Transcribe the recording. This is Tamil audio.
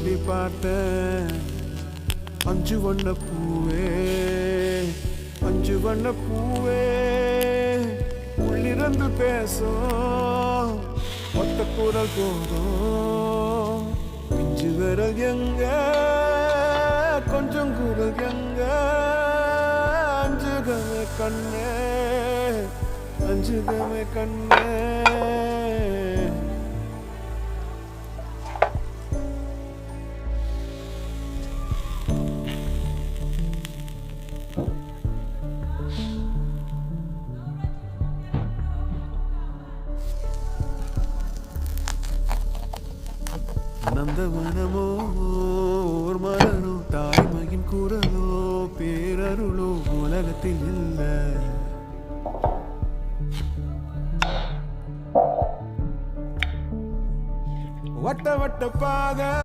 தேடி பார்த்தேன். அஞ்சு வண்ண பூவே, அஞ்சு வண்ண பூவே, உள்ளிருந்து பேசும் ஒத்த குரல் போதும். பிஞ்சு விரல் எங்க, கொஞ்சம் குரல் எங்க, அஞ்சுகமே கண்ணே, அஞ்சுகமே கண்ணே. நந்தவனமோ ஓர் மலரோ, தாய்மையின் குரலோ, பேரருளோ உலகத்தில் இல்லை. வட்ட வட்ட பாத